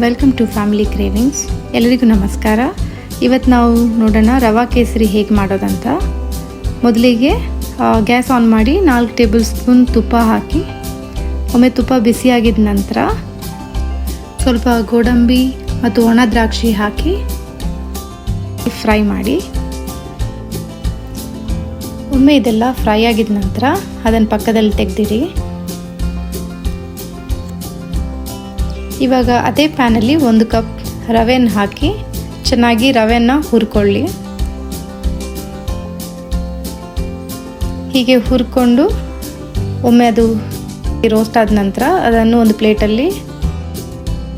Welcome to family cravings. ಎಲ್ಲರಿಗೂ ನಮಸ್ಕಾರ. ಇವತ್ತು ನಾವು ನೋಡೋಣ ರವಾ ಕೇಸರಿ ಹೇಗೆ ಮಾಡೋದಂತ. ಮೊದಲಿಗೆ ಗ್ಯಾಸ್ ಆನ್ ಮಾಡಿ 4 ಟೇಬಲ್ ಸ್ಪೂನ್ ತುಪ್ಪ ಹಾಕಿ, ಒಮ್ಮೆ ತುಪ್ಪ ಬಿಸಿಯಾಗಿದ ನಂತರ ಸ್ವಲ್ಪ ಗೋಡಂಬಿ ಮತ್ತು ಒಣ ದ್ರಾಕ್ಷಿ ಹಾಕಿ ಫ್ರೈ ಮಾಡಿ, ಒಮ್ಮೆ ಇದೆಲ್ಲ ಫ್ರೈ ಆಗಿದ ನಂತರ ಅದನ್ನು ಪಕ್ಕದಲ್ಲಿ ತೆಗೆದಿರಿ. ಇವಾಗ ಅದೇ ಪ್ಯಾನಲ್ಲಿ 1 ಕಪ್ ರವೆಯನ್ನು ಹಾಕಿ ಚೆನ್ನಾಗಿ ರವೆಯನ್ನು ಹುರ್ಕೊಳ್ಳಿ. ಹೀಗೆ ಹುರ್ಕೊಂಡು ಒಮ್ಮೆ ಅದು ರೋಸ್ಟ್ ಆದ ನಂತರ ಅದನ್ನು ಒಂದು ಪ್ಲೇಟಲ್ಲಿ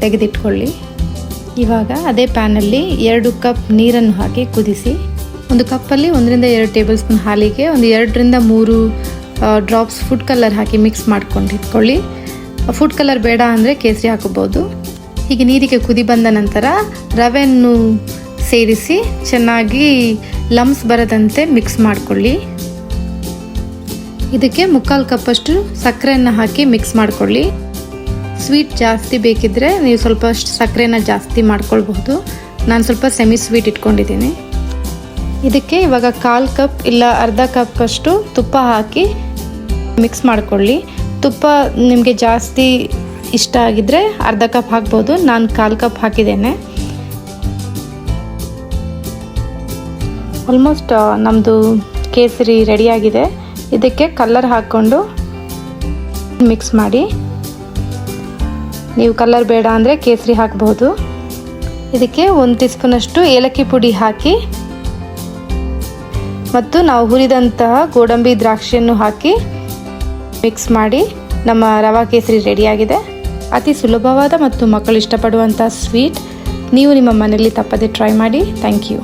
ತೆಗೆದಿಟ್ಕೊಳ್ಳಿ. ಇವಾಗ ಅದೇ ಪ್ಯಾನಲ್ಲಿ 2 ಕಪ್ ನೀರನ್ನು ಹಾಕಿ ಕುದಿಸಿ, 1 ಕಪ್ಪಲ್ಲಿ 1 ರಿಂದ 2 ಟೇಬಲ್ ಸ್ಪೂನ್ ಹಾಲಿಗೆ 2 ರಿಂದ 3 ಡ್ರಾಪ್ಸ್ ಫುಡ್ ಕಲರ್ ಹಾಕಿ ಮಿಕ್ಸ್ ಮಾಡ್ಕೊಂಡು ಇಟ್ಕೊಳ್ಳಿ. ಫುಡ್ ಕಲರ್ ಬೇಡ ಅಂದರೆ ಕೇಸರಿ ಹಾಕೋಬೋದು. ಹೀಗೆ ನೀರಿಗೆ ಕುದಿ ಬಂದ ನಂತರ ರವೆಯನ್ನು ಸೇರಿಸಿ ಚೆನ್ನಾಗಿ ಲಮ್ಸ್ ಬರದಂತೆ ಮಿಕ್ಸ್ ಮಾಡಿಕೊಳ್ಳಿ. ಇದಕ್ಕೆ 3/4 ಕಪ್ಪಷ್ಟು ಸಕ್ಕರೆಯನ್ನು ಹಾಕಿ ಮಿಕ್ಸ್ ಮಾಡಿಕೊಳ್ಳಿ. ಸ್ವೀಟ್ ಜಾಸ್ತಿ ಬೇಕಿದ್ದರೆ ನೀವು ಸ್ವಲ್ಪ ಸಕ್ಕರೆನ ಜಾಸ್ತಿ ಮಾಡ್ಕೊಳ್ಬಹುದು. ನಾನು ಸ್ವಲ್ಪ ಸೆಮಿ ಸ್ವೀಟ್ ಇಟ್ಕೊಂಡಿದ್ದೀನಿ. ಇದಕ್ಕೆ ಇವಾಗ 1/4 ಕಪ್ ಇಲ್ಲ ಅರ್ಧ ಕಪ್ಪಷ್ಟು ತುಪ್ಪ ಹಾಕಿ ಮಿಕ್ಸ್ ಮಾಡಿಕೊಳ್ಳಿ. ತುಪ್ಪ ನಿಮಗೆ ಜಾಸ್ತಿ ಇಷ್ಟ ಆಗಿದ್ದರೆ ಅರ್ಧ ಕಪ್ ಹಾಕ್ಬೋದು. ನಾನು 1/4 ಕಪ್ ಹಾಕಿದ್ದೇನೆ. ಆಲ್ಮೋಸ್ಟ್ ನಮ್ಮದು ಕೇಸರಿ ರೆಡಿಯಾಗಿದೆ. ಇದಕ್ಕೆ ಕಲರ್ ಹಾಕ್ಕೊಂಡು ಮಿಕ್ಸ್ ಮಾಡಿ. ನೀವು ಕಲರ್ ಬೇಡ ಅಂದರೆ ಕೇಸರಿ ಹಾಕ್ಬೋದು. ಇದಕ್ಕೆ 1 ಟೀ ಸ್ಪೂನಷ್ಟು ಏಲಕ್ಕಿ ಪುಡಿ ಹಾಕಿ ಮತ್ತು ನಾವು ಹುರಿದಂತಹ ಗೋಡಂಬಿ ದ್ರಾಕ್ಷಿಯನ್ನು ಹಾಕಿ ಮಿಕ್ಸ್ ಮಾಡಿ ನಮ್ಮ ರವಾ ಕೇಸರಿ ರೆಡಿಯಾಗಿದೆ. ಅತಿ ಸುಲಭವಾದ ಮತ್ತು ಮಕ್ಕಳು ಇಷ್ಟಪಡುವಂಥ ಸ್ವೀಟ್. ನೀವು ನಿಮ್ಮ ಮನೆಯಲ್ಲಿ ತಪ್ಪದೆ ಟ್ರೈ ಮಾಡಿ. Thank you.